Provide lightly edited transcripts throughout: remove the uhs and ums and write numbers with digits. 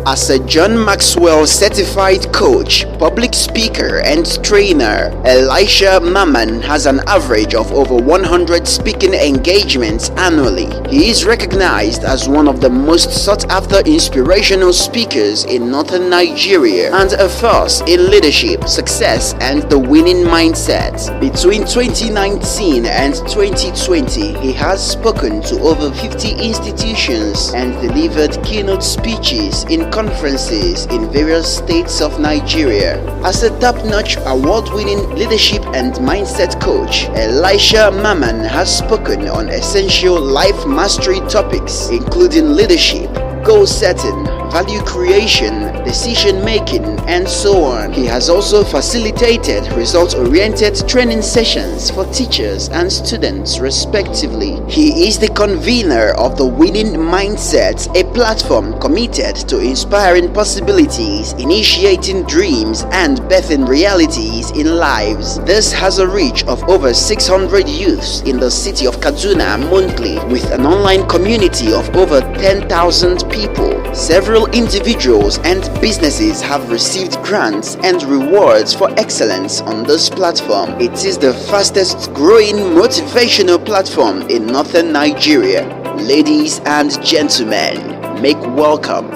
As a John Maxwell certified coach, public speaker, and trainer, Elisha Mamman has an average of over 100 speaking engagements annually. He is recognized as one of the most sought-after inspirational speakers in northern Nigeria and a force in leadership, success, and the winning mindset. Between 2019 and 2020, he has spoken to over 50 institutions and delivered keynote speeches in conferences in various states of Nigeria. As a top-notch award-winning leadership and mindset coach, Elisha Mamman has spoken on essential life mastery topics including leadership, goal setting, value creation, decision making, and so on. He has also facilitated result-oriented training sessions for teachers and students respectively. He is the convener of the Winning Mindset, a platform committed to inspiring possibilities, initiating dreams, and birthing realities in lives. This has a reach of over 600 youths in the city of Kaduna monthly, with an online community of over 10,000 people. Several individuals and businesses have received grants and rewards for excellence on this platform. It is the fastest growing motivational platform in northern Nigeria. Ladies and gentlemen, make welcome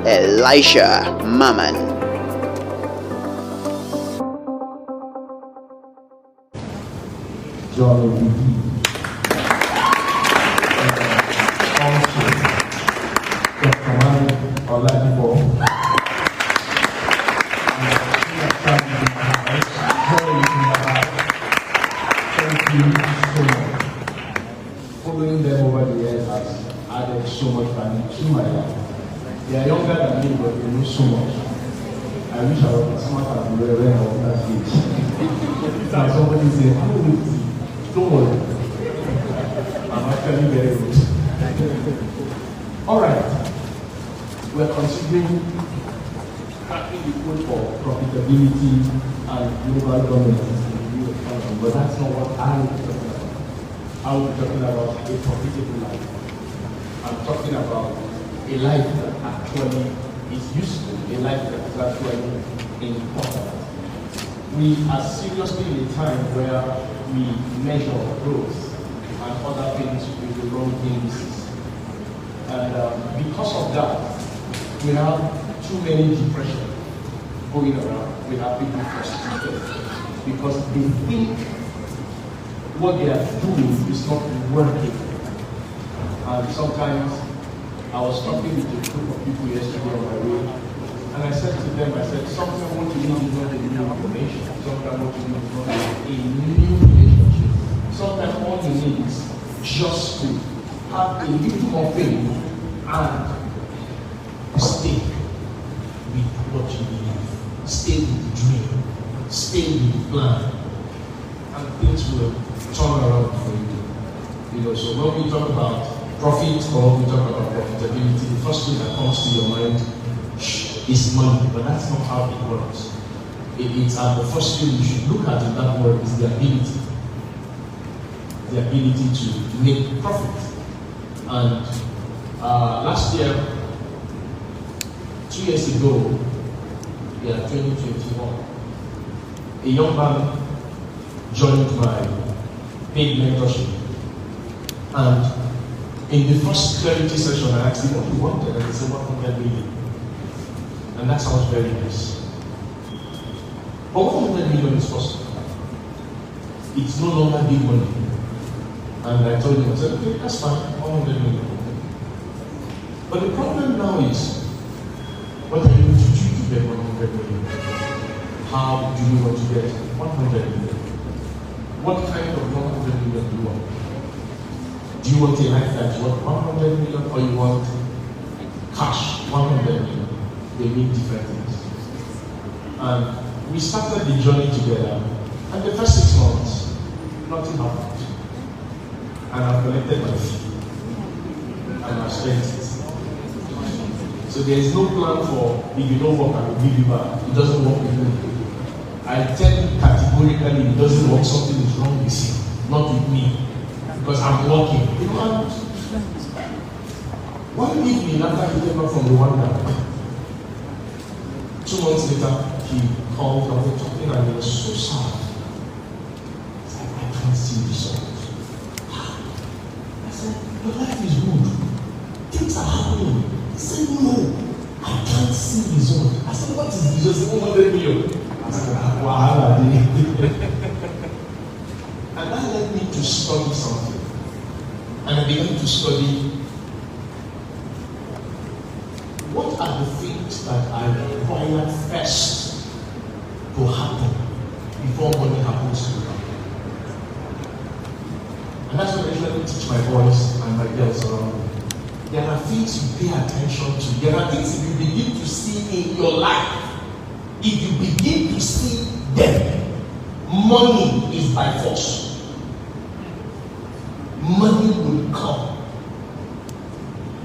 Elisha Mamman. Following them over the years has added so much value to my life. They are younger than me, but they know so much. I wish I was as smart as they were when I was that age. Now somebody say, how old is he? Don't worry. I'm actually very good. Alright. We're considering cracking the code for profitability and global governance in the new economy, but that's not what I will be talking about. I will be talking about a profitable life. I'm talking about a life that actually is useful, a life that is actually important. We are seriously in a time where we measure growth and other things with the wrong indices. And because of that, we have too many depression going around. We have people frustrated because they think what they are doing is not working. And sometimes I was talking with a group of people yesterday on my way, and I said to them, sometimes what you need is not a new information. Sometimes what you need is not a new relationship. Sometimes all you need is just to have a little more faith and stay with what you believe. Stay with the dream. Stay with the plan. And things will turn around for you. So when we talk about profit or we talk about profitability, the first thing that comes to your mind is money, but that's not how it works. It's the first thing you should look at in that word is the ability to make profit. And last year, 2 years ago, 2021, a young man joined my paid mentorship, and in the first clarity session I asked him what he wanted, and he said 100 million, and that sounds very nice, but 100 million is possible. It's no longer big money. And I told him, I said, okay, that's fine, 100 million. But the problem now is, what are you going to do to get 100 million? How do you want to get 100 million? What kind of 100 million do you want? Do you want a life that's worth 100 million, or you want cash 100 million? They mean different things. And we started the journey together, and the first 6 months, nothing happened. And I've collected my fee, and I've spent it. So there is no plan for, if you don't work, I will give you back. It doesn't work with me. I tell you categorically, it doesn't work, something is wrong with you, not with me. Because I'm working. You know, one evening after he came back from Rwanda, 2 months later, he called and we were talking and he was so sad. He's like, I can't see results. I said, your life is good. Things are happening. He said, no, I can't see results. I said, what is the result? 100 million. I said, wow. And that led me to study something. And I began to study what are the things that I require first to happen before money happens to me. And that's what I usually teach my boys and my girls around me. There are things you pay attention to. There are things you begin to see in your life. If you begin to see them, money is by force. Money will come.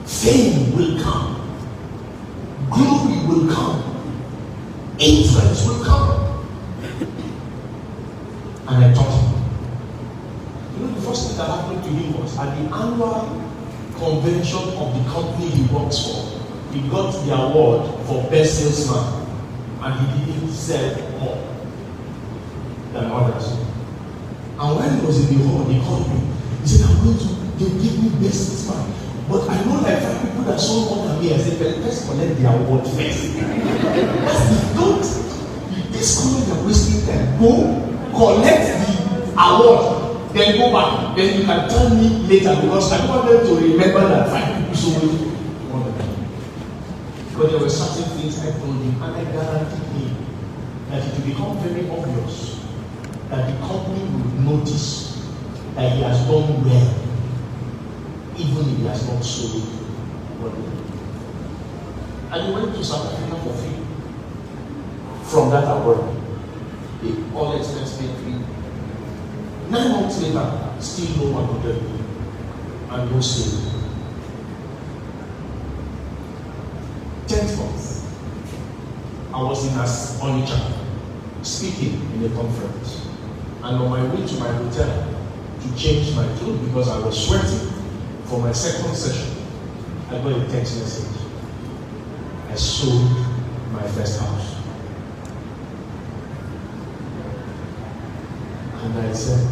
Fame will come. Glory will come. Influence will come. And I taught him. You know, the first thing that happened to him was at the annual convention of the company he works for, he got the award for best salesman, and he didn't sell more than others. And when he was in the hall, he called me. He said, I'm going to, they give me best salesman. But I know like 5 people that saw more than me. I said, let's collect the award first. Don't, this comment you're wasting time. Go collect the award, then go back. Then you can tell me later, because I don't want them to remember that 5 people saw more than me. But there were certain things I told him, and I guaranteed him that it will become very obvious that the company will notice that he has done well, even if he has not sold well. And he went to South Africa for free. From that award, the all expense paid free. 9 months later, still no 100 million and no sale. 10th month, I was in Onitsha speaking in a conference, and on my way to my hotel to change my clothes because I was sweating for my second session, I got a text message. I sold my first house. And I said,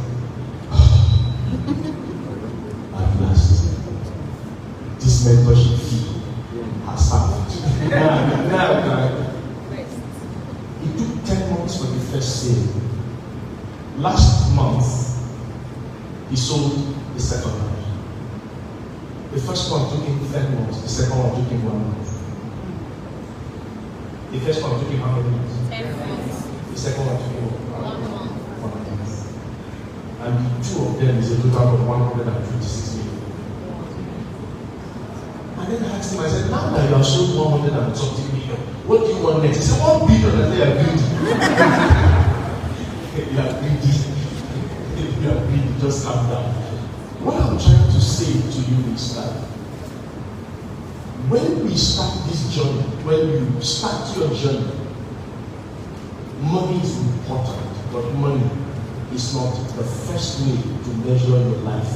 at last, this mentorship fee has happened. Now. It took 10 months for the first sale. Last month, he sold the second house. The first one took him 10 months, the second one took him 1 month. The first one took him how many months? 10 months. The second one took him 1 month. 1 month. And the two of them is a total of 126 million. And then I asked him, I said, now that you have sold 100 and something million, what do you want next? He said, 1 billion, and they are greedy. You are greedy. You are greedy. Just calm down. What I'm trying to say to you is that when we start this journey, when you start your journey, money is important, but money is not the first way to measure your life.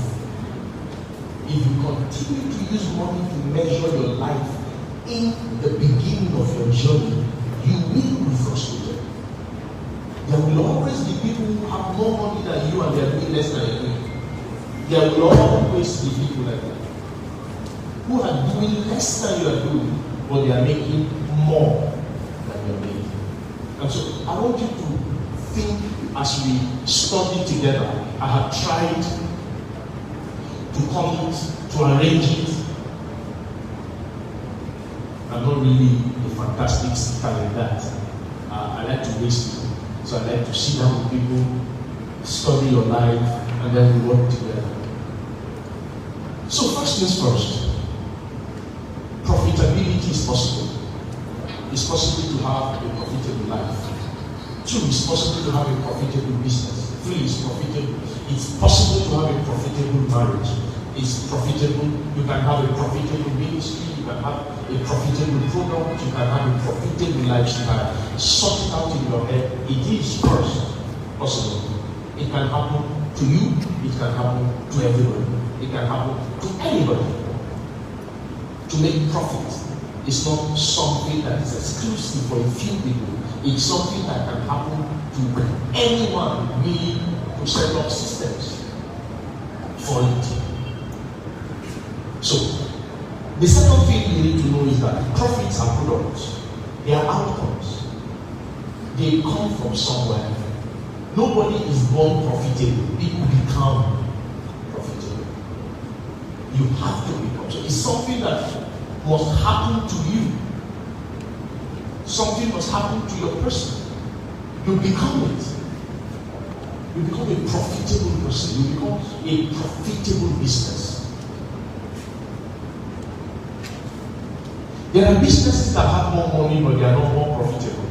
If you continue to use money to measure your life in the beginning of your journey, you will be frustrated. There will always be people who have more money than you and they are doing less than you. There will always be people like that who are doing less than you are doing, but they are making more than you are making. And so I want you to think as we study together. I have tried to come to arrange it. I'm not really a fantastic speaker like that. I like to waste people. So I like to sit down with people, study your life, and then we work together. So first things first, profitability is possible. It's possible to have a profitable life. 2, it's possible to have a profitable business. 3, it's profitable. It's possible to have a profitable marriage. It's profitable. You can have a profitable ministry. You can have a profitable program. You can have a profitable lifestyle. Sort it out in your head. It is first possible. It can happen to you. It can happen to everybody. It can happen to anybody. To make profit is not something that is exclusive for a few people. It's something that can happen to anyone willing to set up systems for it. So, the second thing you need to know is that profits are products. They are outcomes. They come from somewhere. Nobody is born profitable. People become profitable. You have to become. So it's something that must happen to you. Something must happen to your person. You become it. You become a profitable person. You become a profitable business. There are businesses that have more money, but they are not more profitable.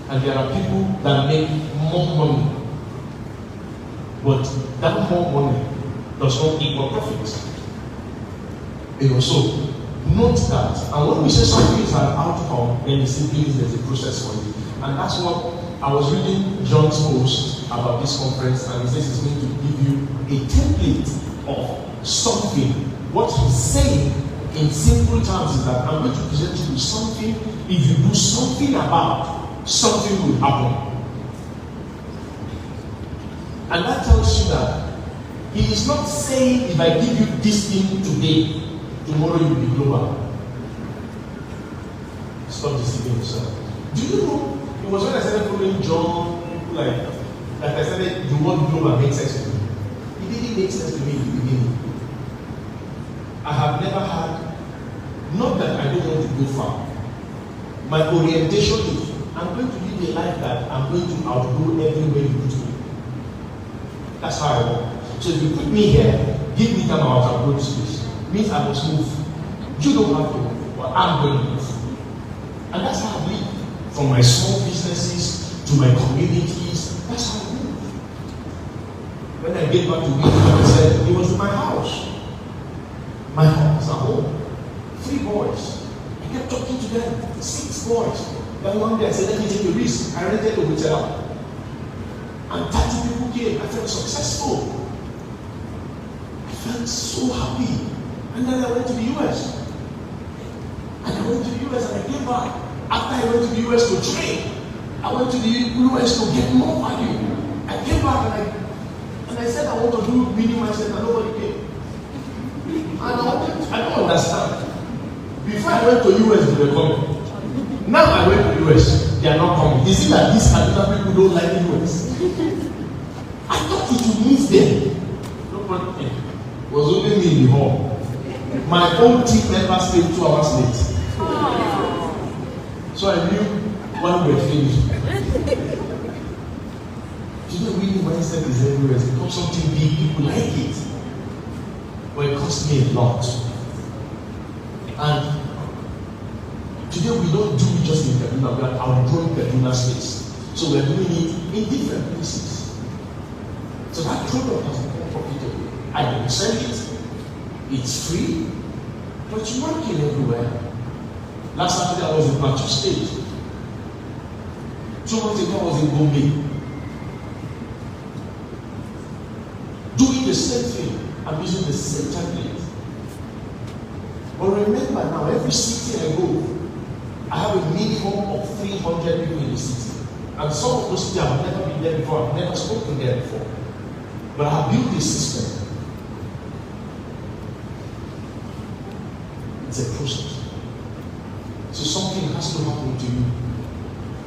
And there are people that make more money, but that more money does not equal profits. So, note that. And when we say something is an outcome, then it simply means there's a process for it. And that's what I was reading John's post about this conference, and he says he's going to give you a template of something. What he's saying in simple terms is that I'm going to present you with something. If you do something about, something will happen. And that tells you that he is not saying if I give you this thing today, tomorrow you will be global. Stop deceiving yourself. Do you know, it was when I started following John, people like I started, the word global makes sense to me. It didn't make sense to me in the beginning. I have never had, not that I don't want to go far. My orientation is, I'm going to live a life that I'm going to outgrow everywhere you put me. That's how I work. So if you put me here, give me time out to outgrow this place. Means I must move. You don't have to move, but I'm going to move. And that's how I live. From my small businesses to my communities, that's how I move. When I get back to Ghana, I said, it was in my house. My house at home. 3 boys. I kept talking to them. 6 boys. Then one day I said, let me take a risk. I rented a hotel. And 30 people came. I felt successful. I felt so happy. And then I went to the US. And I went to the US and I came back. After I went to the US to train, I went to the US to get more value. I came back and I said I want to do mini mindset and nobody came. And I don't understand. Before I went to US, they were coming. Now I went to the US, they are not coming. Is it that these Canadian people don't like the US? I thought it would move them. Nobody came. It was only me in the hall. My own team members came 2 hours late. So I knew when we were finished. You know, really mindset is everywhere. It becomes something big, people like it. But it cost me a lot. And today we don't do it just in Kaduna, we are outgrowing Kaduna space. So we're doing it in different places. So that product has become profitable. I don't sell it, it's free, but it's working everywhere. Last Saturday I was in Plateau State. 2 months ago I was in Gombe. Doing the same thing. I'm using the same template. But remember now, every city I go, I have a minimum of 300 people in the city. And some of those cities I've never been there before, I've never spoken there before. But I have built a system. It's a process. So something has to happen to you.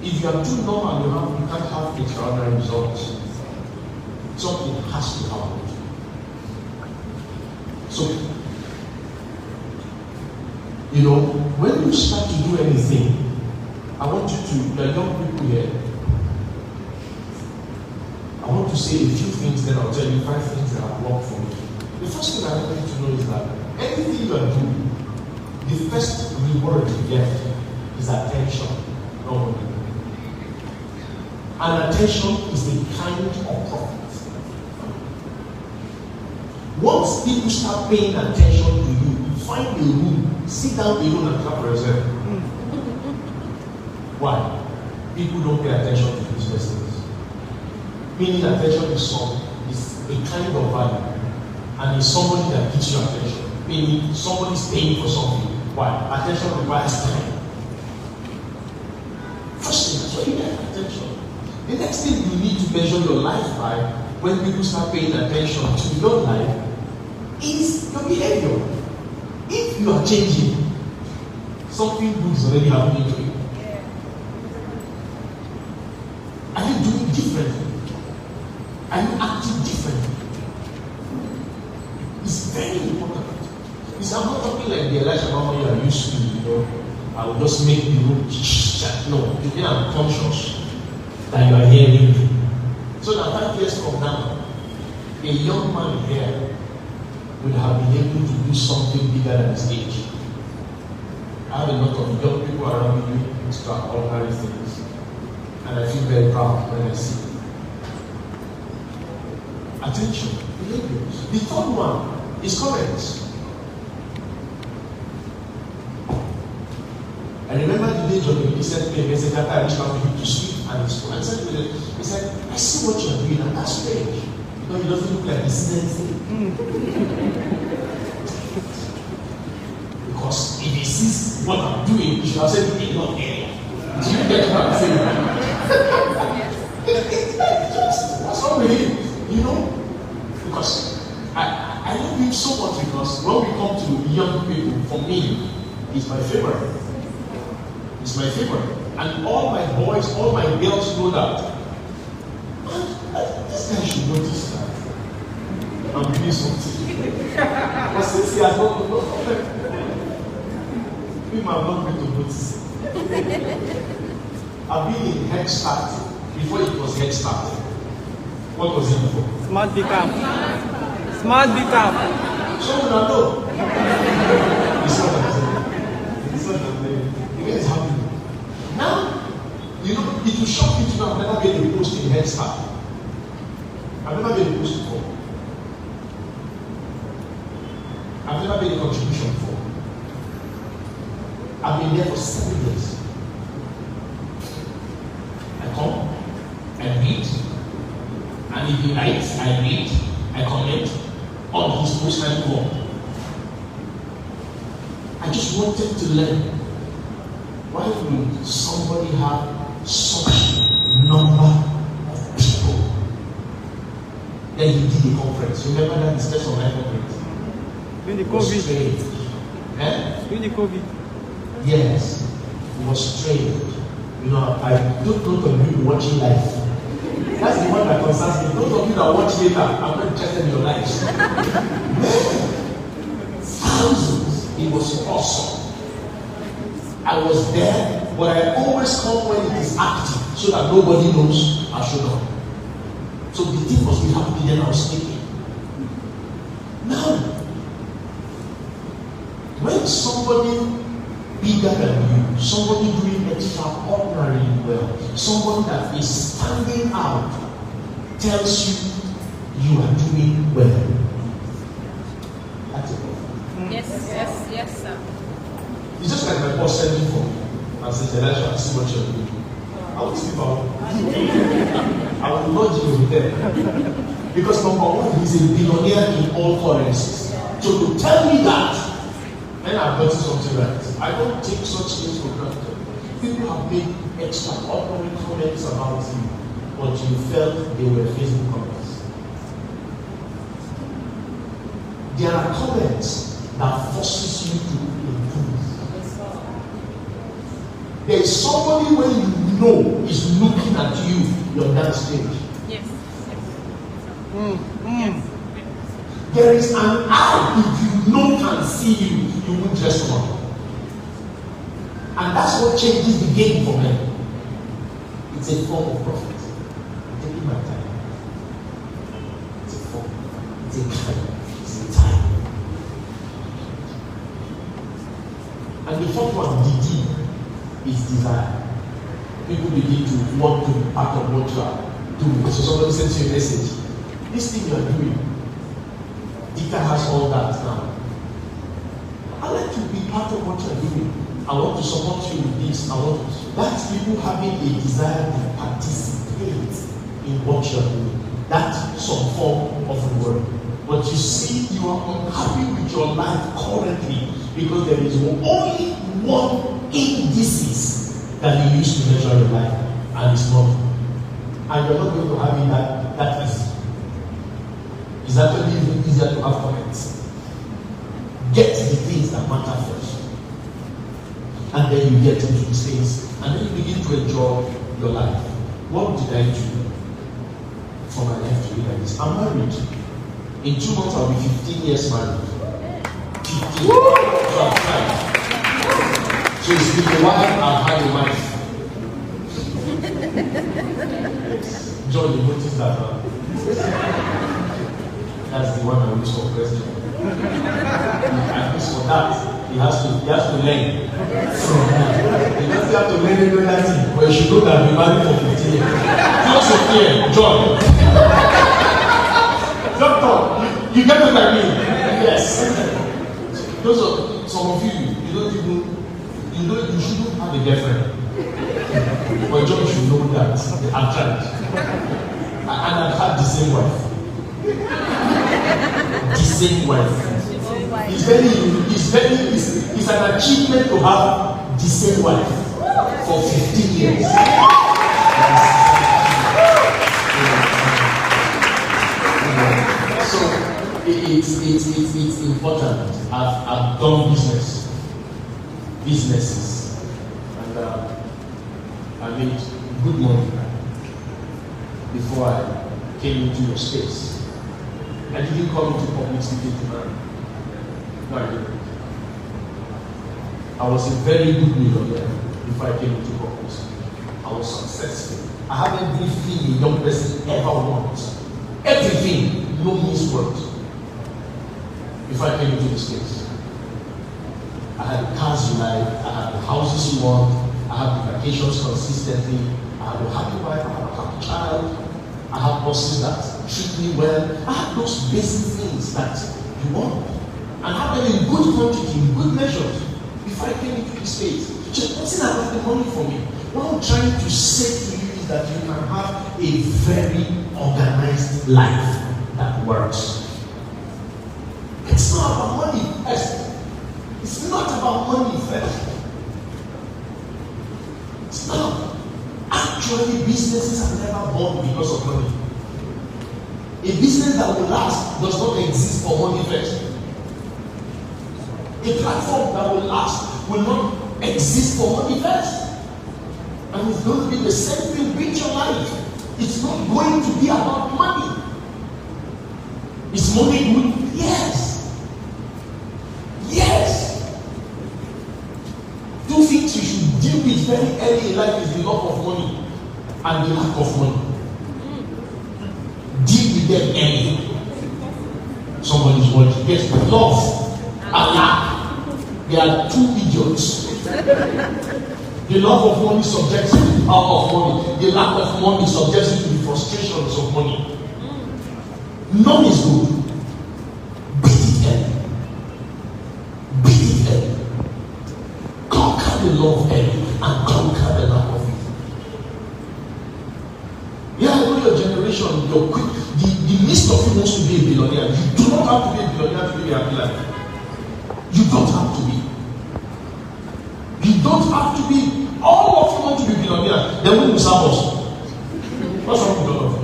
If you are too normal, you can't have extraordinary results. Something has to happen. So, you know, when you start to do anything, I want you to, there are young people here. I want to say a few things, then I'll tell you 5 things that have worked for me. The first thing I want you to know is that anything you are doing, the first reward you get is attention, not money. And attention is a kind of profit. Once people start paying attention to you, find a room, sit down alone and clap for yourself. Why? People don't pay attention to these persons. Meaning attention is a kind of value. And it's somebody that gives you attention. Meaning somebody is paying for something. Why? Attention requires time. First thing, that's why you get attention. The next thing you need to measure your life by, when people start paying attention to your life, is your behavior. If you are changing, something good is already happening to you. Are you doing differently? Are you acting differently? It's very important. It's I'm not talking like the Elisha Mamman you are used to, I will just make the room chat. No, you are conscious that you are hearing me. So that 5 years from now, a young man here would have been able to do something bigger than his age. I have a lot of young people around me doing extraordinary things. And I feel very proud when I see it. Attention, behavior. The third one is comments. I remember the day John sent me a message after I reached out to him to speak, and he said, I see what you're doing, and that's strange. He doesn't look like he's anything. Because if he sees what I'm doing, he should have said, "Hey, not here." Do you get what I'm saying? What's wrong with him? Because I love him so much, because when we come to young people, for me, he's my favorite. He's my favorite. And all my boys, all my girls know that. This guy should notice that I'm doing something. But since he has not people are not going to notice it. I've been in Head Start before it was Head Start. What was it before? Smart Becam. Smart Becam. So we don't know. It's not that. It's not that. You guys have to. Now, it will shock you to know I've never been a post in Head Start. I've never been a post before. I've never been a contribution before. I've been there for 7 years. I come, I read, and if he likes, I read, I comment on his post and go on. I just wanted to learn. Why would somebody have such number of people? Then he did a conference. Remember that discussion online conference? During the COVID. During the COVID. Yes, it was strange. I don't know of you watching live. That's the one that concerns me. Those of you that watch later, I'm not interested in your lives. Thousands. It was awesome. I was there, but I always come when it is active, so that nobody knows I showed up. So the thing must be happening, then I was sleeping. Now, when somebody bigger than you, somebody doing extraordinarily well, somebody that is standing out, tells you you are doing well. That's it. Yes, sir. It's just like my boss sending for me and says, Elisha, I see what you're doing. I will speak about I will lodge you with them. Because number one, he's a billionaire in all currencies. So to tell me that, then I've gotten something right. I don't take such things for granted. People have made extraordinary comments about you, but you felt they were Facebook comments. There are comments that forces you to improve. There is somebody when you know is looking at you, you're that stage. Yes. There is an eye, if you know can see you, you won't dress them up. And that's what changes the game for me. It's a form of profit. I'm taking my time. It's a form. It's a time. It's a time. And the fourth one, the D, is desire. People begin to want to be part of what you are doing. So somebody sends you a message. This thing you are doing, Dita has all that now. I like to be part of what you are doing. I want to support you with this. That's people having a desire to participate in what you are doing. That's some form of reward. But you see, you are unhappy with your life currently. Because there is only one indices that you use to measure your life, and it's money. And you're not going to have it that easy. It's actually even easier to have comments. Get the things that matter first. And then you get into these things. And then you begin to enjoy your life. What did I do for my life to be like this? I'm married. In 2 months, I'll be 15 years married. 15. So I'm tried. So it's been a while I've had a wife. John, you notice that that's the one I wish for question. At least for that, he has to learn from that. He doesn't have to learn anything, but you should know that we married for 15 years. Just a fear, John. Doctor, you get what I mean? Yes. Those are some of you you shouldn't have a girlfriend. But John should know that I've tried. And I've had the same wife. The same wife. It's an achievement to have the same wife for 15 years. So it's important. I've done businesses, and I made good money before I came into your space. I didn't come into public speaking to learn. No, I didn't. I was a very good millionaire before I came into public speaking. I was successful. I have everything a young person ever wants. Everything, no miswords. Before I came into this space, I had the cars you like, I had the houses you want, I had the vacations consistently, I had a happy wife, I had a happy child, I had bosses that treat me well. I had those basic things that you want, and have them in good quantity, in good measures. Before I came into this space, just wasn't about the money for me. What I'm trying to say to you is that you can have a very organized life that works. It's not about money first. It's not about money first. It's not. Actually, businesses are never born because of money. A business that will last does not exist for money first. A platform that will last will not exist for money first. And it's going to be the same thing with your life. It's not going to be about money. Is money good? Yes. Yes. Two things you should deal with very early in life is the love of money and the lack of money. Deal with them early. Somebody's working. Yes, love and lack. They are two idiots. The love of money subjects you to the power of money. The lack of money subjects you to the frustrations of money. None is good. Beat it early. Beat it early. Conquer the love early and conquer the lack of it. Yeah, I know your generation, your quick. The least of you wants to be a billionaire. You do not have to be a billionaire to live a happy life. You don't have to be. You don't have to be. All of you want to be billionaire. Then we will serve us. What's wrong with all of you?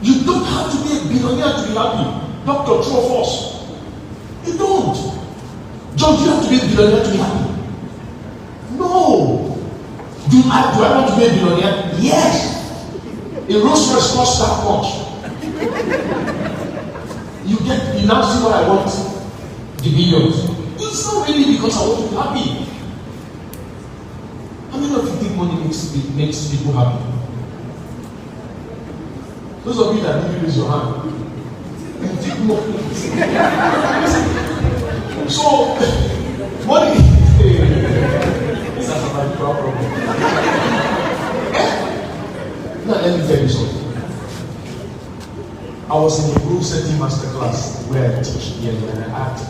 You don't have to be a billionaire to be happy. Doctor, true or false? You don't. John, do you have to be a billionaire to be happy? No. Do I want to be a billionaire? Yes. A Rolls Royce costs that much. You now see why I want the billions. It's not really because I want to be happy. How many of you think money makes people happy? Those of you that didn't raise your hand, you think money. So, money is a problem. Now let me tell you something. I was in a group setting masterclass where I teach here and I asked,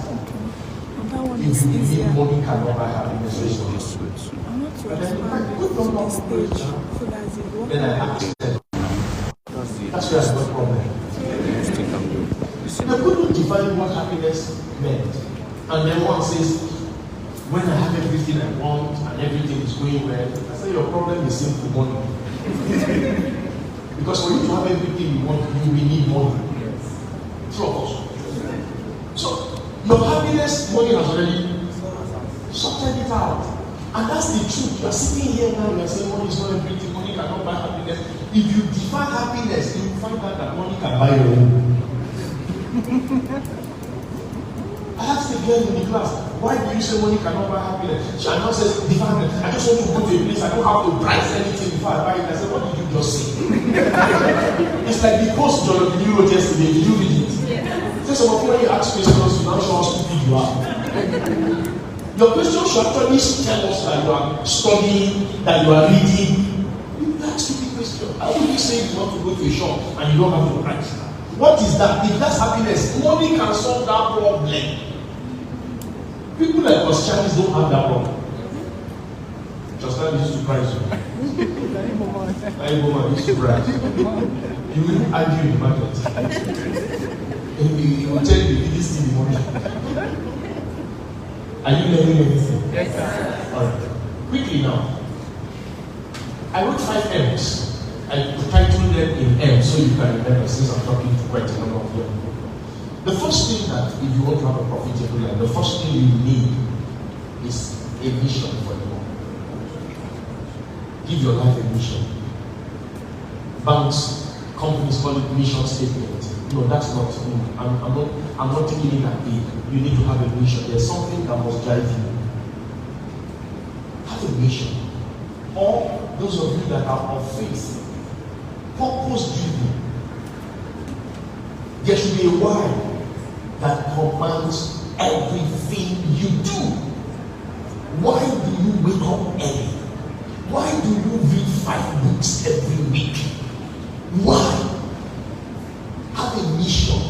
if you believe money cannot buy happiness, raise your hand. And then I asked them, that's where I got a problem. They couldn't define what happiness meant. And then one says, when I have everything I want and everything is going well, I say your problem is simple money. Because for you to have everything you want, you will need money. True of us. So your happiness, money has already sorted it out. And that's the truth. You are sitting here now, you are saying money is not everything, money cannot buy happiness. If you define happiness, you will find out that money can buy your own. I asked the girl in the class, why do you say money cannot buy happiness? She now says, define it. I just want to go to a place, I don't have to price anything before I buy it. I said, what did you just say? It's like the post John of the Euro yesterday. Did you read it? Yeah. Say some of you, when you ask questions, you now show how stupid you are. Your questions should actually tell us that you are studying, that you are reading. That's a stupid question. How would you say you want to go to a shop and you don't have to price? What is that? If that's happiness, money can solve that problem. People like us Chinese don't have that problem. Just like used to price you. I used to price. You will argue in the market. He will tell you this in the morning. Are you learning anything? Yes, sir. Alright. Quickly now. I wrote 5 M's. I titled them in M so you can remember, since I'm talking to quite a number of them. The first thing that if you want to have a profitable life, the first thing you need is a vision for the world. Give your life a mission. Banks, companies call it mission statement. No, that's not me. I'm not taking it that big. You need to have a mission. There's something that must drive you. Have a mission. Or those of you that are of faith, purpose driven. There should be a why that commands everything you do. Why do you wake up early? Why do you read 5 books every week? Why? Have a mission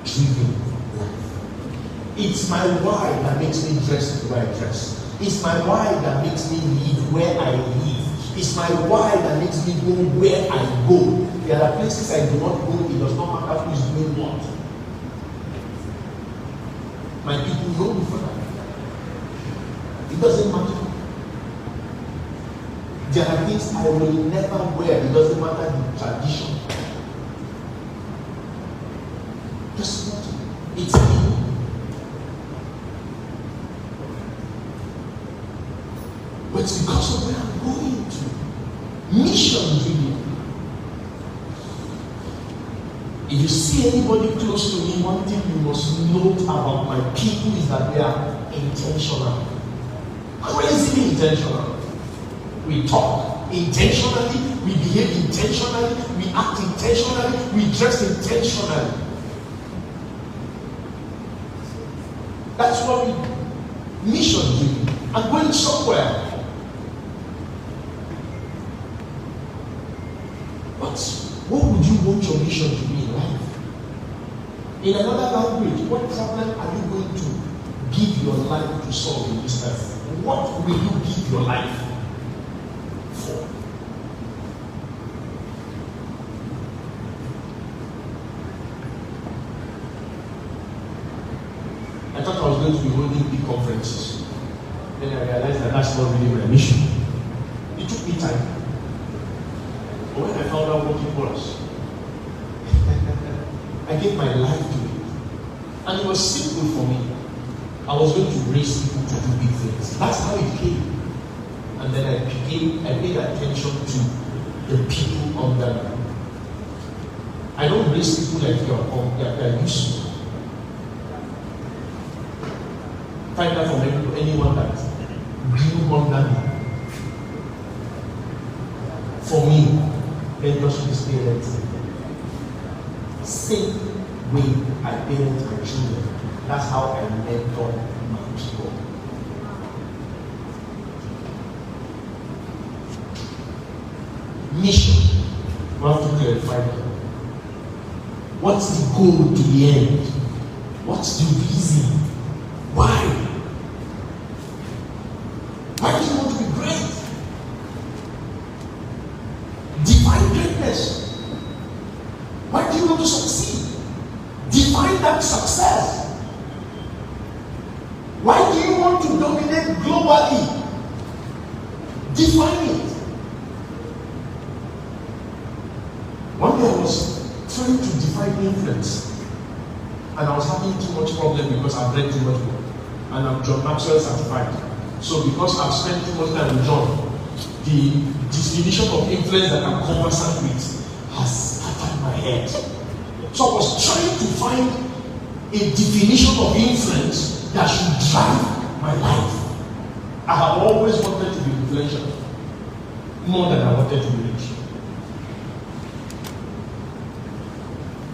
driven life. It's my why that makes me dress the way I dress. It's my why that makes me live where I live. It's my why that makes me go where I go. There are places I do not go, it does not matter who is doing what. My people know me for that. It doesn't matter. There are things I will never wear, it doesn't matter the tradition. Doesn't matter. It's me. But it's because of where I'm going to. Mission driven. If you see anybody close to me, one thing you must note about my people is that they are intentional. Crazily intentional. We talk intentionally, we behave intentionally, we act intentionally, we dress intentionally. That's what we mission driven. I'm going somewhere. What would you want your mission to be in life? In another language, what problem are you going to give your life to solve in this earth? What will you give your life for? I thought I was going to be holding big conferences. Then I realized that that's not really my mission. It took me time. But when I found out what it was, I gave my life to it. And it was simple for me. I was going to raise people to do big things. That's how it came. And then I paid attention to the people under me. I don't raise people like they're useful. Find out from anyone that grew under me. For me, then just this parent. Same way I parent my children. That's how I mentor my people. Mission. We have to clarify that. What's the goal to the end? What's the reason? Why? Why do you want to be great? Define greatness. Why do you want to succeed? Define that success. dominate globally. Define it. One day I was trying to define influence, and I was having too much problem because I've read too much book, and I'm John Maxwell certified. So because I've spent too much time with John, the definition of influence that I'm conversant with has scattered my head. So I was trying to find a definition of influence that should drive my life. I have always wanted to be influential more than I wanted to be rich.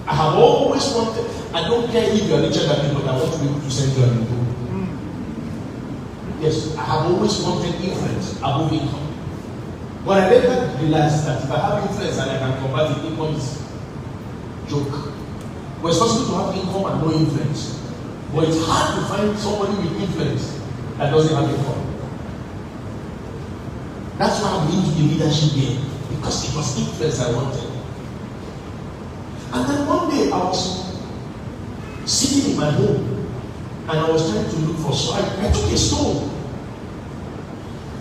I have always wanted, I don't care if you are richer than me, but I want to be able to send you an income. Yes, I have always wanted influence above income. But I later realized that if I have influence and I can convert it, income is joke. But it's possible to have income and no influence. But it's hard to find somebody with influence that doesn't have income. That's why I'm into the leadership game, because it was influence I wanted. And then one day I was sitting in my home and I was trying to look for, so I took a stone.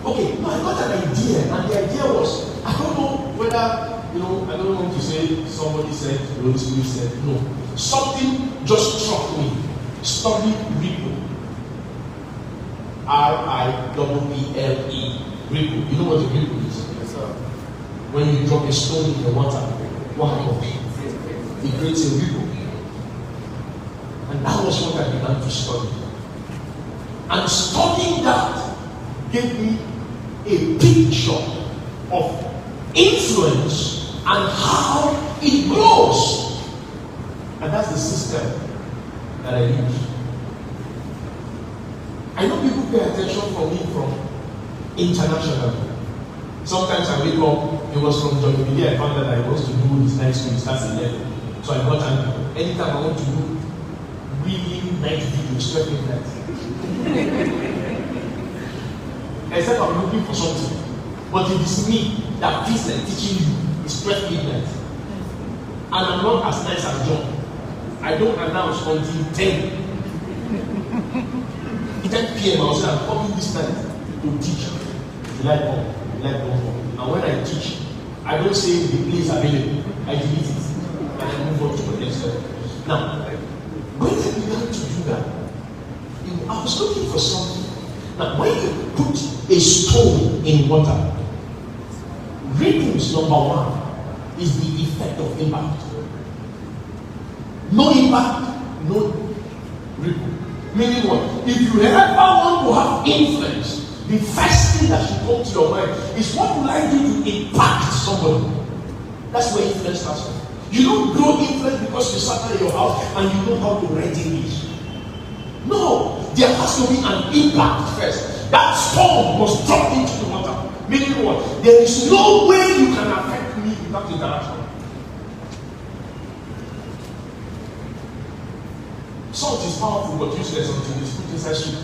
Okay, no, I got an idea, and the idea was, I don't know whether, I don't want to say somebody said, the Holy Spirit said, no. Something just struck me. Study ripple. R-I-P-P-L-E. Ripple. You know what a ripple is? Yes, sir. When you drop a stone in the water, what happens? It creates a ripple. And that was what I began to study. And studying that gave me a picture of influence and how it grows. And that's the system that I use. I know people pay attention for me from international. Sometimes I wake up, it was from John Billy, I found that I was to do his night school, it starts at 11. So I got angry. Anytime I want to do really night videos, 12 midnight. Except I'm looking for something. But it is me that feels like teaching you. It's 12 midnight. And I'm not as nice as John. I don't announce until 10. 10 p.m. I will say, I'm coming this night to teach. You like come. You like come. And when I teach, I don't say the place available. I delete it. And I move on to the next level. Now, when I began to do that, I was looking for something. Now, when you put a stone in water, ripples, number one, is the effect of impact. No impact, no ripple. Meaning what? If you ever want to have influence, the first thing that should come to your mind is what will I do to impact somebody? That's where influence starts from. You don't grow influence because you sat in your house and you know how to write English. No, there has to be an impact first. That stone must drop into the water. Meaning what? There is no way you can affect me without interaction. Salt is powerful but useless until it's put inside soup.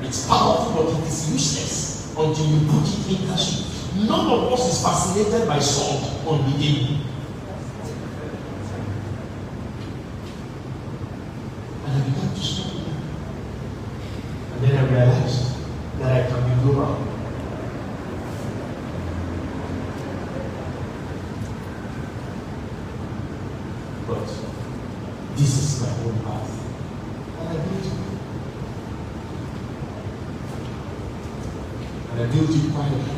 It's powerful but it is useless until you put it in the soup. None of us is fascinated by salt on the table. And I began to study that. And then I realized that I can be global. But this is my own path. And I built it. And I built it quietly.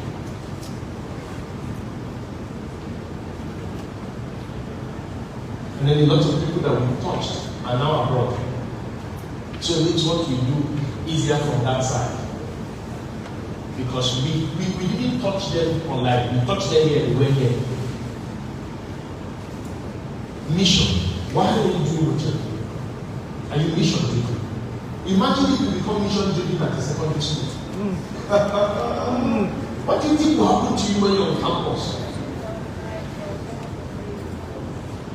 And then a lot of people that we touched are now abroad. So it makes what we do easier from that side. Because we didn't touch them online. We touched them here, we went here. Mission. Why are you doing what you're doing? Are you mission driven? Imagine if you become mission driven at the secondary school. What do you think will happen to you when you're on campus?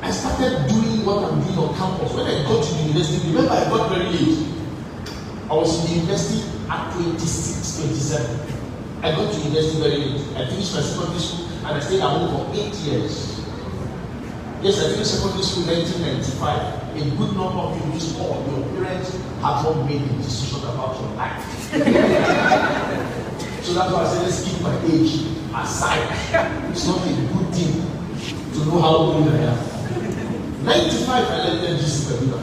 I started doing what I'm doing on campus. When I got to the university, remember I got very late. I was in the university at 26, 27. I got to university very late. I finished my secondary school and I stayed at home for 8 years. Yes, I finished secondary school in 1995. A good number of you use all your parents have not made a decision about your life. So that's why I said, let's keep my age aside. It's not a good thing to know how old I am. 95, I left NGC Kaduna.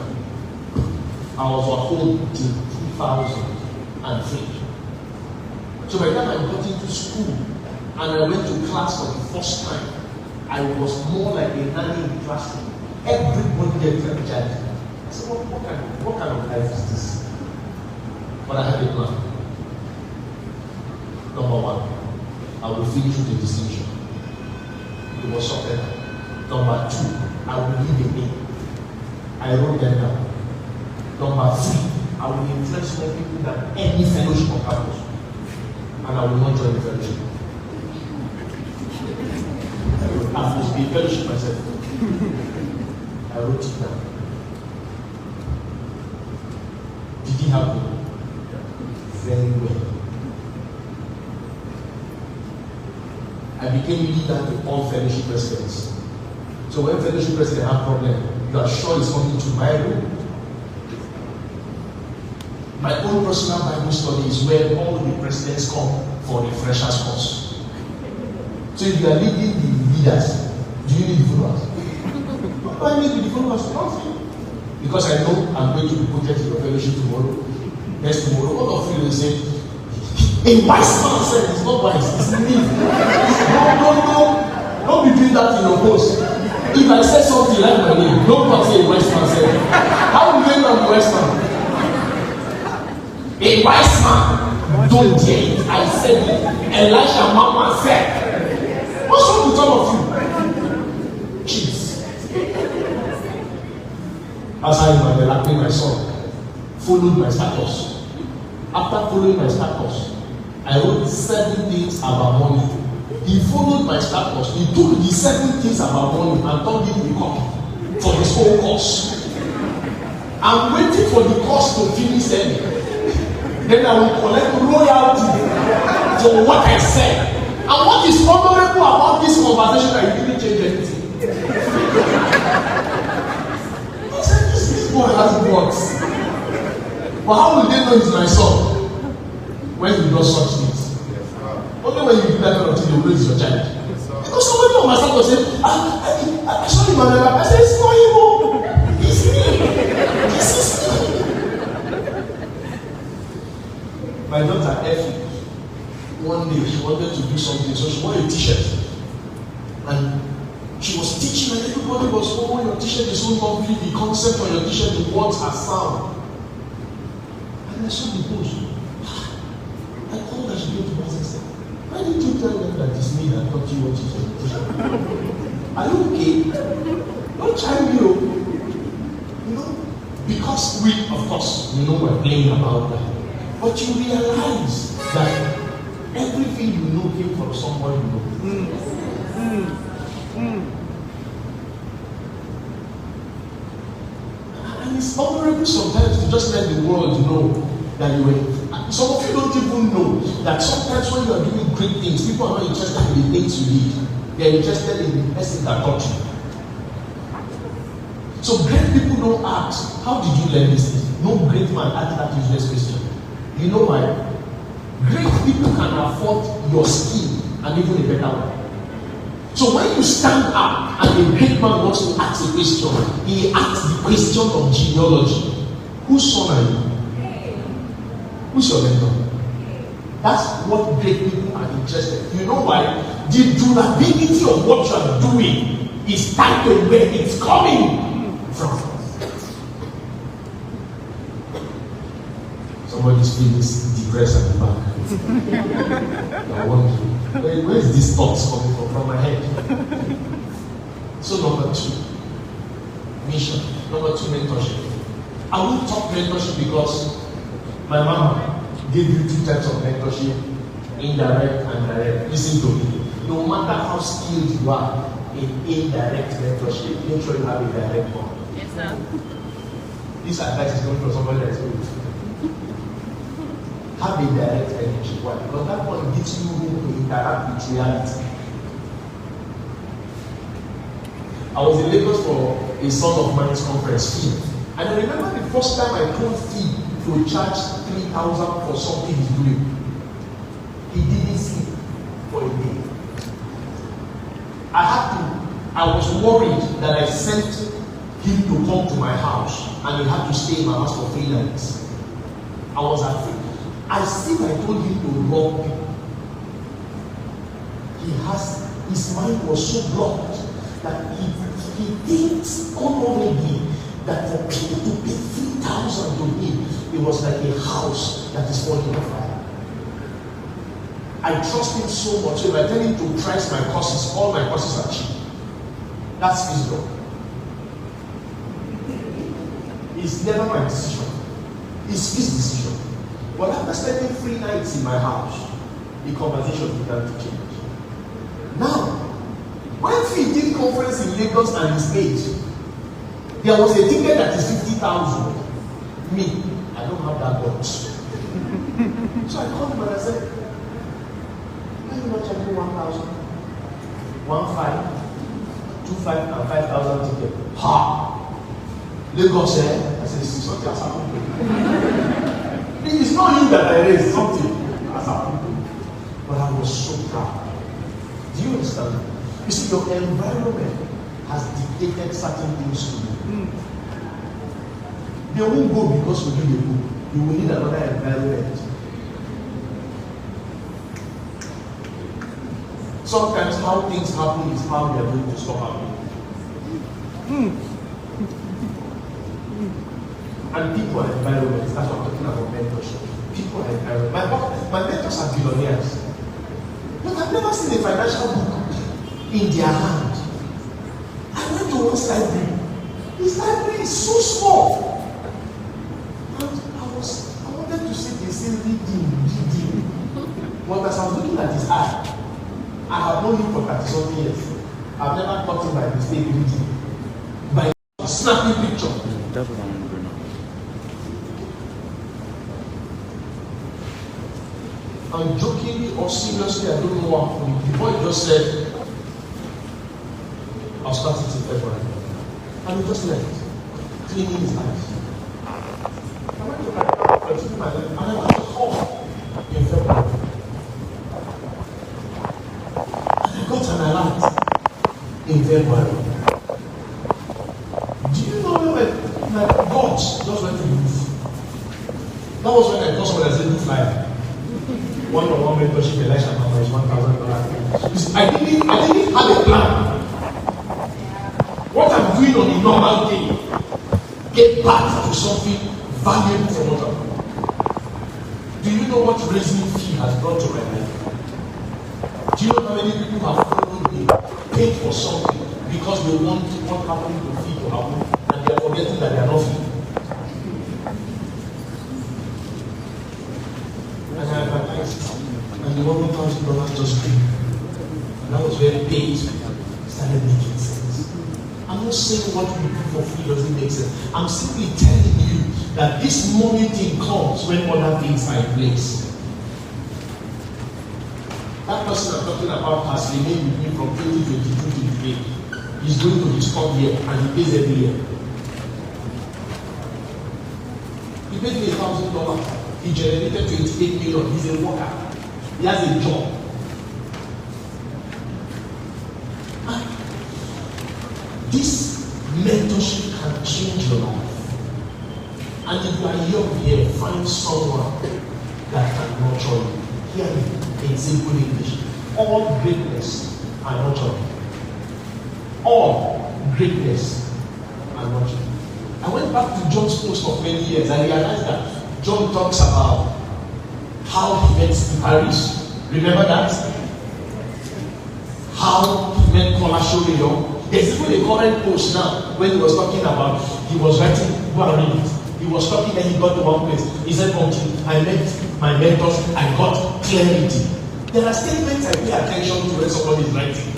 I was at home till 2003. So by the time I got into school and I went to class for the first time, I was more like a nanny in the classroom. Everybody gets a child. I said, what kind of life is this? But I had a plan. Number one, I will finish with a distinction. It was something. Number two, I will leave a name. I wrote them down. Number three, I will influence more people than any fellowship on campus. And I will not join the fellowship. I must be a fellowship myself. I wrote it down. Did it happen? Very well. I became leader to all fellowship presidents. So when fellowship president have problem, you are sure it's coming to my room. My own personal Bible study is where all the presidents come for the freshers course. So if you are leading the leaders, do you need the followers? What do I need the followers? Nothing. Because I know I'm going to be put into your fellowship tomorrow. Next tomorrow, all of you will say, a wise man said it's not wise, it's me. Don't be doing that in your post. If I say something like my name, don't come say a wise man said. How will you know I'm a wise man? A wise man, don't dare it. I said it. Elisha Mamman said. What's wrong with all of you? Jeez. As I am my son, followed my status. After following my status, I wrote 7 things about money. He followed my status. He took the 7 things about money and turned it into a copy for his whole course. I'm waiting for the course to finish selling. Then I will collect royalty for what I said. And what is honorable about this conversation that you didn't change anything? I said, this boy has words. But how will they know it's my son? When you do such things. Only when you do that kind of thing, they will know it's your child. Because somebody on my side will say, I saw him on the back. I said, it's not him. It's me. This is me. My daughter Effie, one day she wanted to do something, so she wore a t-shirt. And she was teaching and everybody was, oh, your t-shirt is so lovely, the concept on your t-shirt, the words are sound. And I saw the post. I called her, she came to us and said, why didn't you tell them that it's me that taught you what you said? Are you okay? Don't chime me, you know, because we, of course, we know we're playing about that. But you realize that everything you know came from someone you know. And it's honorable sometimes to just let the world know that you were. Some of you don't even know that sometimes when you are doing great things, people are not interested in the things you did. They are interested in the person that taught you. So great people don't ask, how did you learn this thing? No great man asked that useless question. You know why? Great people can afford your skill and even a better one. So when you stand up and a great man wants to ask a question, he asks the question of genealogy. Whose son are you? Who's your mentor? That's what great people are interested in. You know why? The durability of what you are doing is tied to where it's coming from. Somebody's feeling depressed at the back. I wonder, where is this thoughts coming from? From my head. So number 2, mission. Number 2, mentorship. I won't talk mentorship because my mom gave you 2 types of mentorship, indirect and direct. Listen to me. No matter how skilled you are in indirect mentorship, make sure you have a direct one. Yes, sir. This advice is coming from somebody that is good. Have a direct mentorship. Why? Because that one gives you room to interact with reality. I was in Lagos for a son of mine's conference, Fee. And I remember the first time I told Fee to charge 3,000 for something he's doing. He didn't sleep for a day. I was worried that I sent him to come to my house and he had to stay in my house for 3 nights. I was afraid. I told him to rob me. His mind was so blocked that he thinks already that for people to pay 3,000 to him, it was like a house that is falling on fire. I trust him so much. So if I tell him to price my courses, all my courses are cheap. That's his job. It's never my decision. It's his decision. But after spending 3 nights in my house, the conversation began to change. Now, when we did conference in Lagos and his age, there was a ticket that is 50,000. Me, I don't have that much. So I called him and I said, why are you not charging 1,000? 1,500, 2,500 and 5,000 ticket. Ha! Lagos, I said, something has happened. It is not you that I raised, something has happened. But I was so proud. Do you understand? You see, your environment has dictated certain things to you. They won't go because you need a book. You will need another environment. Sometimes how things happen is how they are going to stop happening. And people are environments. That's what I'm talking about mentorship. People are environments. My mentors are billionaires. But I've never seen a financial book in their hand. I went to one library. His library is so small. And I wanted to see the same reading. But as I was looking at his eye, I have known him for 30-something years. I've never caught him by mistake reading. By snapping picture. And jokingly or seriously, I don't know what. The boy just said, I'll start it in February. And he just left, cleaning his eyes. I went to my car, continue my life, and I went to home in February. And I got an alert in February. Do you know when my God just went to the roof? That was when I got someone that said, do flyer. One-on-one mentorship, Elisha Mamman is $1,000. I didn't have a plan. What I'm doing on a normal day, get back to something valuable from what I'm doing. Do you know what raising fee has brought to my life? Do you know how many people have followed me, paid for something because they want what happened to fee to happen, and they are forgetting that they are not free? And I advertised, and the $1,000 just came. And that was very paid. Started making sense. I'm not saying what we do for free doesn't make sense. I'm simply telling you that this money thing comes when other things are in place. That person I'm talking about has remained with me from 2022 to today. He's going to his 4th year and he pays every year. He paid me $1,000. He generated 28 million. He's a worker. He has a job. This mentorship can change your life. And if you are young here, find someone that can nurture you. Hear me in simple English. All greatness are nurtured. All greatness are nurtured. I went back to John's post for many years and realized that John talks about how he met Paris. Remember that? How he met Kola Shoreyo. There's even a current post now when he was talking about, he was writing, go and read it. He was talking and he got to one place. He said, I met my mentors, I got clarity. There are statements I pay attention to when somebody is writing.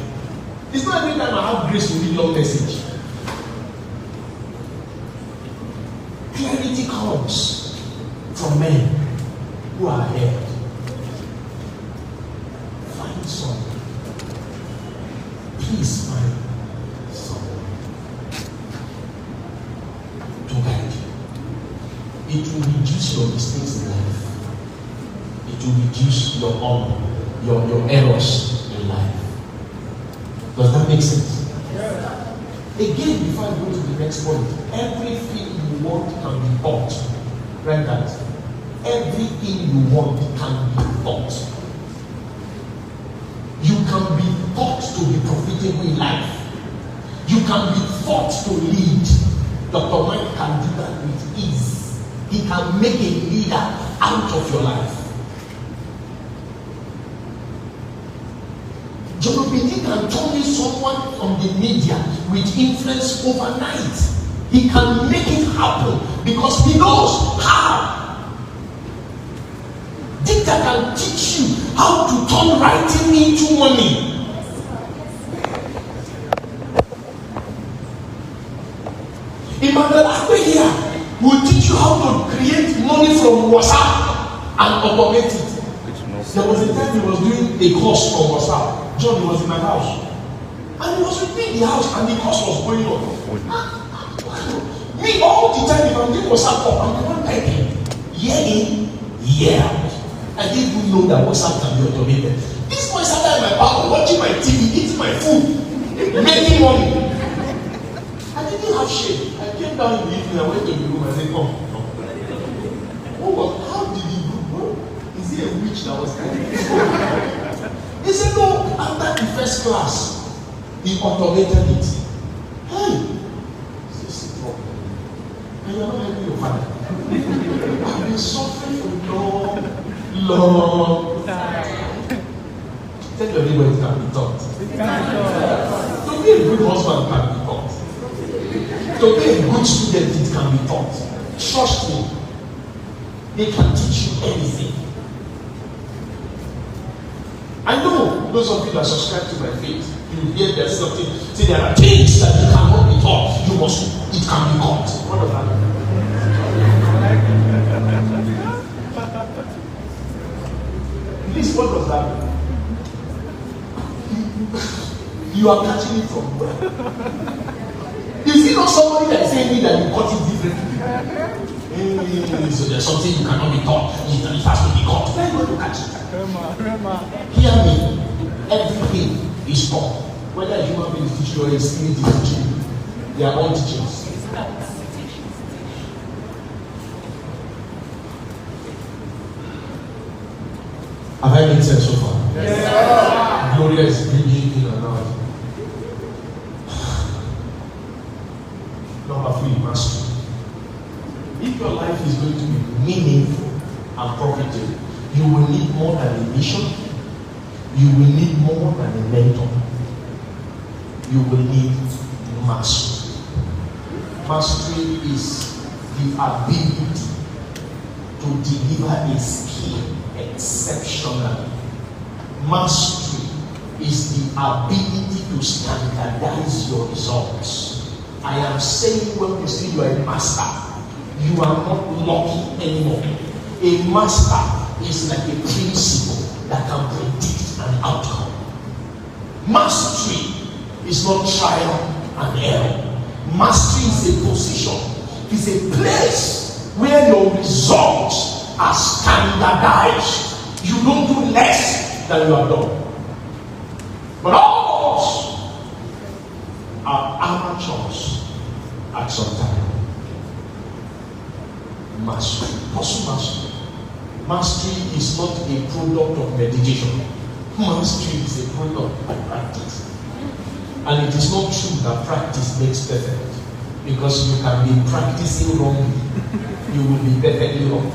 It's not every time I have grace to read long message. Clarity comes from men who are ahead. Find someone. Please find someone to guide you. It will reduce your mistakes in life. It will reduce your honor, your errors in life. Does that make sense? Again, before I go to the next point, everything you want can be bought. Right, guys? Everything you want can be bought. You can be taught to be profitable in life. You can be taught to lead. Dr. Mike can do that with ease. He can make a leader out of your life. Jonobidi can turn someone from the media with influence overnight. He can make it happen because he knows how. Dicta can teach you how to turn writing into money. Emmanuel Akwe here will teach you how to create money from WhatsApp and automate it. There was a time he was doing a course on WhatsApp. John was in my house. And he was with me in the house and the course was going on. Me all the time if I'm doing WhatsApp up, I'm the one typing. Year in, year out. I didn't even know that WhatsApp can be automated. This boy sat there in my power, watching my TV, eating my food, making money. I didn't have shame. I came down in the evening, I went to the room and said, come. Oh, but how did he do? Is he a witch that was coming? He said, no, after the first class, he automated it. Hey, this is a problem. And you're not helping your father. I've been suffering for long time. Tell your neighbor it can be taught. To be a good husband can be taught. To be a good student, it can be taught. Trust me. They can teach you anything. I know those of you that subscribe to my faith, you hear there's something, say there are things that you cannot be taught, it can be taught. What does that mean? Please, what does that mean? You are catching it from where? Is it not somebody that is saying that you caught it differently? So there's something you cannot be taught, it has to be taught. Where are you going to catch it? Hear me, everything is taught. Whether a human being is teaching or a spirit is teaching, they are all teachers. Have I made sense so far? Yes. Gloria is bringing in and out. Number 3, mastery. If your life is going to be meaningful and profitable, you will need more than a mission. You will need more than a mentor. You will need mastery. Mastery is the ability to deliver a skill exceptionally. Mastery is the ability to standardize your results. I am saying when you say you are a master, you are not lucky anymore. A master is like a principle that can predict an outcome. Mastery is not trial and error. Mastery is a position, is a place where your results are standardized. You don't do less than you have done. But all of us are amateurs at some time. Mastery. Pursue mastery. Mastery is not a product of meditation. Mastery is a product of practice. And it is not true that practice makes perfect. Because you can be practicing wrongly. You will be perfectly wrong.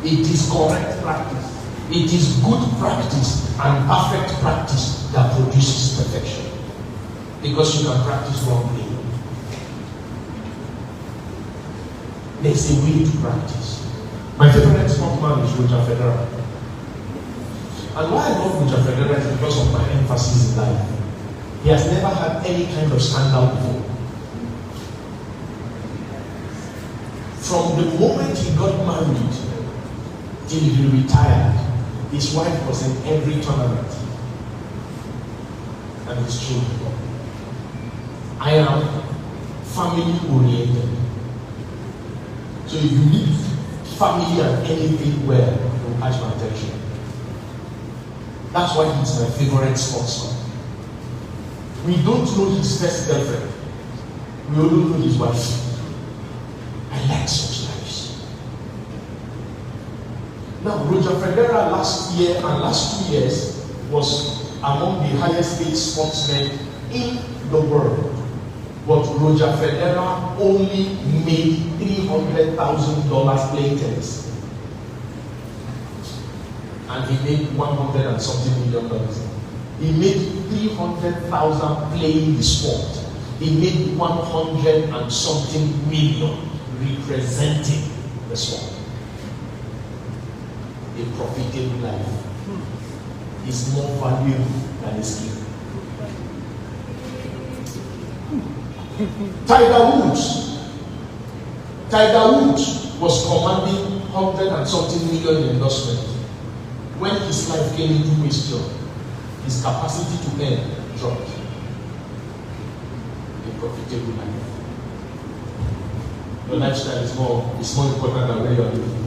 It is correct practice. It is good practice and perfect practice that produces perfection. Because you can practice wrongly. There's a way to practice. My favorite sportsman is Roger Federer. And why I love Roger Federer is because of my emphasis in life. He has never had any kind of scandal before. From the moment he got married till he retired, his wife was in every tournament. And it's true. I am family oriented. So if you need family and anything well, it will catch my attention. That's why he's my favorite sportsman. We don't know his first girlfriend. We only know his wife. I like such lives. Now, Roger Federer last year and last 2 years was among the highest paid sportsmen in the world. But Roger Federer only made $300,000 playing tennis. And he made $100 and something million. He made 300,000 playing the sport. He made 100 and something million representing the sport. A profitable life is more valuable than a skill. Tiger Woods was commanding 100 and something million in endorsement. When his life came into question, his capacity to earn dropped. A profitable life. Your lifestyle is more important than where you are living.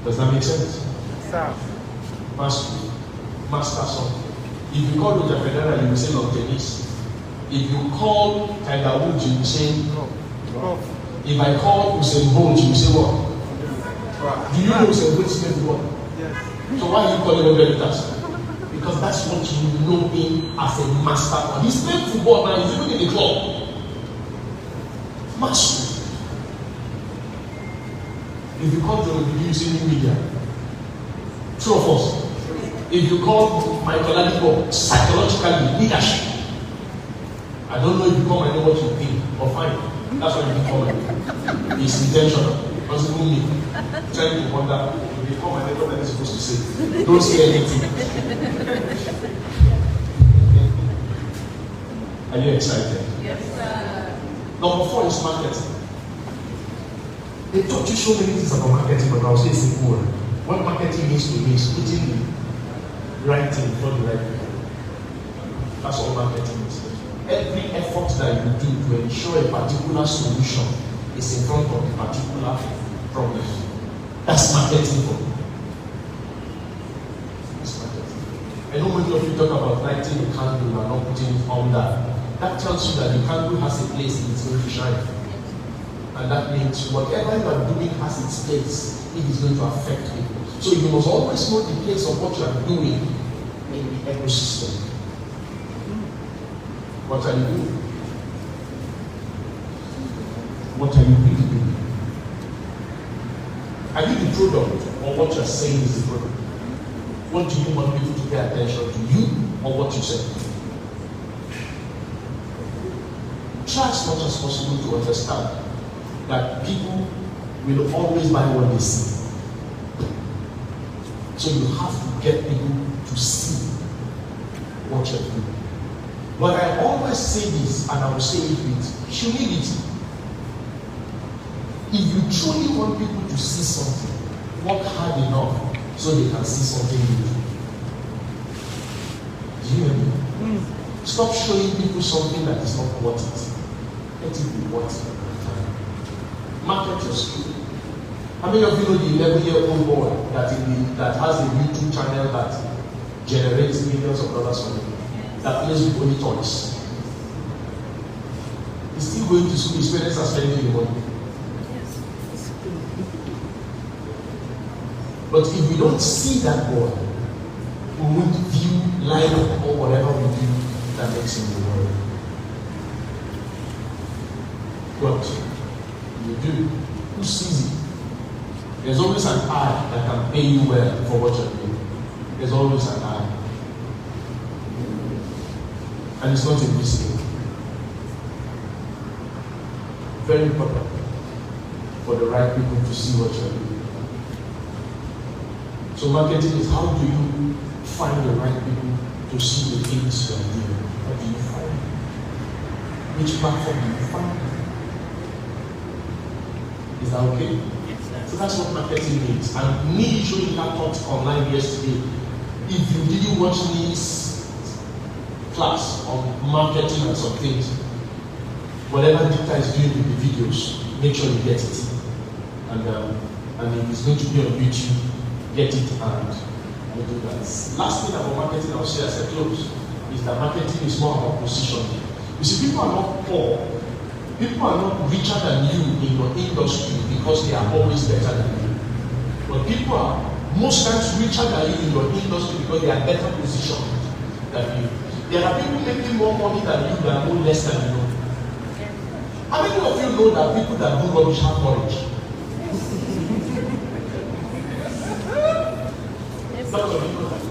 Does that make sense? Sir. Master something. If you call Roger Federer, you will say long tennis. If you call Tiger Woods, you will say golf. If I call Usain Bolt, you will say what? Do you know Usain Bolt is what? Yes. So why are you calling him Veritas? Because that's what you know him as a master. He's playing football now, he's even in the club. Master. If you call Joe, you use any media. True or false? If you call Michael Adipo psychologically leadership, I don't know if you come and know what you think, or fine. That's why you didn't come and do. It's intentional. Doesn't even mean. Trying to wonder, if you come and know what you're supposed to say. Don't say anything. Are you excited? Yes, sir. Number 4 is marketing. They taught you so many things about marketing, but I'll say it's a word. What marketing means to me is putting the right thing for the right people. That's all marketing is. Every effort that you do to ensure a particular solution is in front of a particular problem. That's marketing for me. That's marketing. I know many of you talk about lighting a candle and not putting it under. That tells you that the candle has a place and it's going to shine. And that means whatever you are doing has its place, it is going to affect people. So you must always know the place of what you are doing in the ecosystem. What are you doing? What are you really doing? Are you the product, or what you are saying is the product? What do you want people to pay attention to, you or what you say? Try as much as possible to understand that people will always buy what they see. So you have to get people to see what you're doing. But I always say this, and I will say it with humility. If you truly want people to see something, work hard enough so they can see something new. Do you hear me? Stop showing people something that is not worth it. Let it be worth it. Market your skill. How many of you know the 11-year-old boy that has a YouTube channel that generates millions of dollars for him, that plays with only toys? He's still going to school, his parents are spending the money. But if we don't see that boy, we won't view life or whatever we do that makes him the world. But you do. Who sees it? There's always an eye that can pay you well for what you're doing. There's always an eye. And it's not invisible. Very important for the right people to see what you're doing. So marketing is how do you find the right people to see the things you're doing? How do you find them? Which platform do you find them? Is that okay? Yes, so that's what marketing means. And me showing that talk online yesterday, if you didn't watch this class on marketing and some things, whatever Dicta is doing with the videos, make sure you get it. And if it's going to be on YouTube, get it and we do that. Last thing about marketing I'll say as I close is that marketing is more about positioning. You see, people are not poor. People are not richer than you in your industry because they are always better than you. But people are most times richer than you in your industry because they are better positioned than you. There are people making more money than you that know less than you. How many of you know that people that do rubbish have courage? Some of you know that.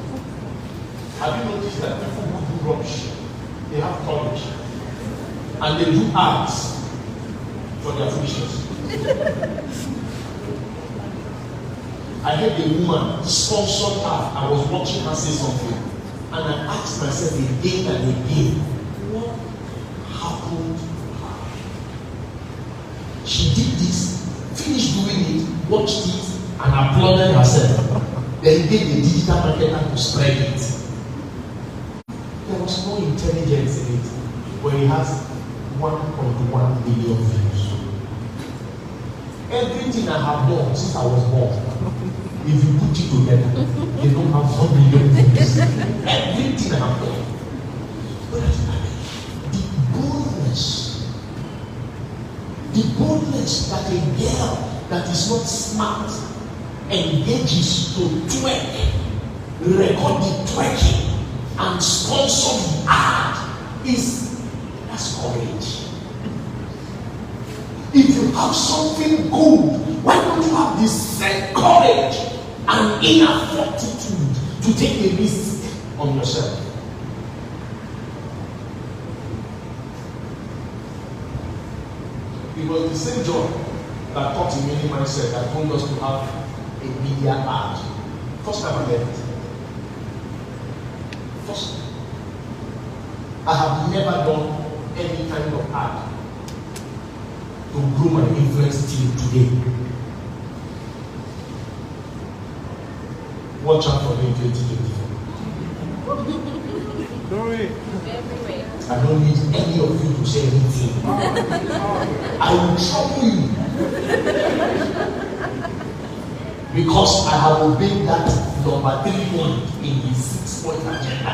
Have you noticed that people who do rubbish, they have courage and they do acts for their foolishness? I heard a woman sponsored her. I was watching her say something, and I asked myself again and again, what happened to her? She did this, finished doing it, watched it, and applauded herself. Then gave the digital marketer to spread it. There was no intelligence in it, but it has 1.1 million views. Everything I have done since I was born, if you put it together, they don't have 1 million views. Everything I have done. But the boldness that a girl that is not smart engages to twerk, record the twerking, and sponsor the ad that's courage. If you have something good, why don't you have the same courage and inner fortitude to take a risk on yourself? It was the same John that taught in many mindset that told us to have a media ad. First time I learned it. First time. I have never done any kind of ad to grow my influence till today. Watch out for me in 2024. I don't need any of you to say anything. I will trouble you. Because I have obeyed that number 3 point in the 6-point agenda.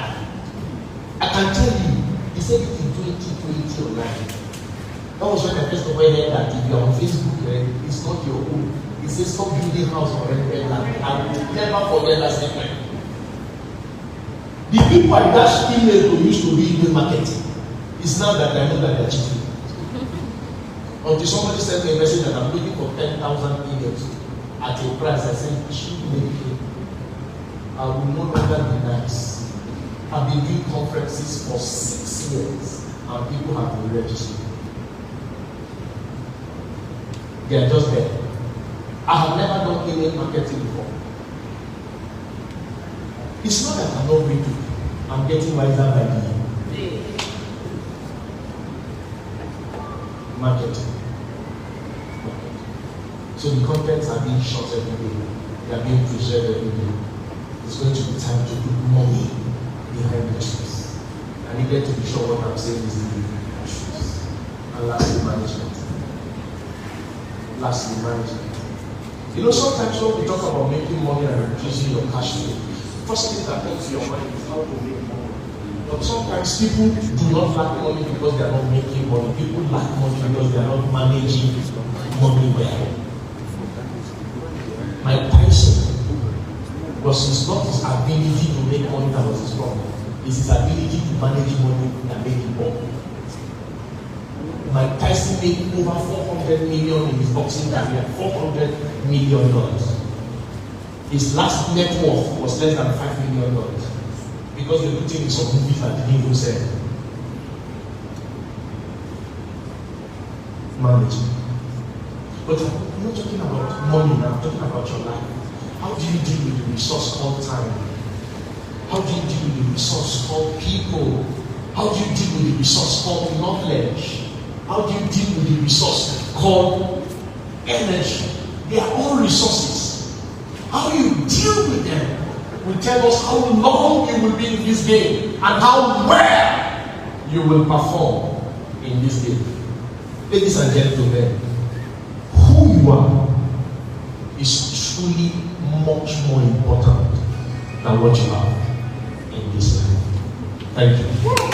I can tell you, he said it in 2020 online. That was when I first of all heard that if you are on Facebook, it's not your own. He says stop building house for rented land. I will never forget that statement. The people I dash email to used to be email marketing. It's now that I know that they are cheating. Until somebody sent me a message that I'm looking for 10,000 emails at a price. I said, I will no longer be nice. I've been doing conferences for 6 years and people have been registered. They are just there. I have never done email marketing before. It's not that I'm not reading. I'm getting wiser by the year. Marketing. So the contents are being shot every day. They are being preserved every day. It's going to be time to put money behind the truth. I needed to be sure what I'm saying is the truth. And lastly, management. Management. You know, sometimes when we talk about making money and reducing your cash flow, first thing that comes to your mind is how to make money. But sometimes people do not lack money because they are not making money. People lack money because they are not managing money well. Mike Tyson it's not his ability to make money that was his problem. It's his ability to manage money that made him poor. Mike Tyson made over $400 million in his boxing career. $400 million. His last net worth was less than $5 million because they put him in some movies that didn't even sell. Management. But I'm not talking about money now, I'm talking about your life. How do you deal with the resource called time? How do you deal with the resource called people? How do you deal with the resource called knowledge? How do you deal with the resource called energy? They are all resources. How you deal with them will tell us how long you will be in this game and how well you will perform in this game. Ladies and gentlemen, you are is truly much more important than what you have in this life. Thank you.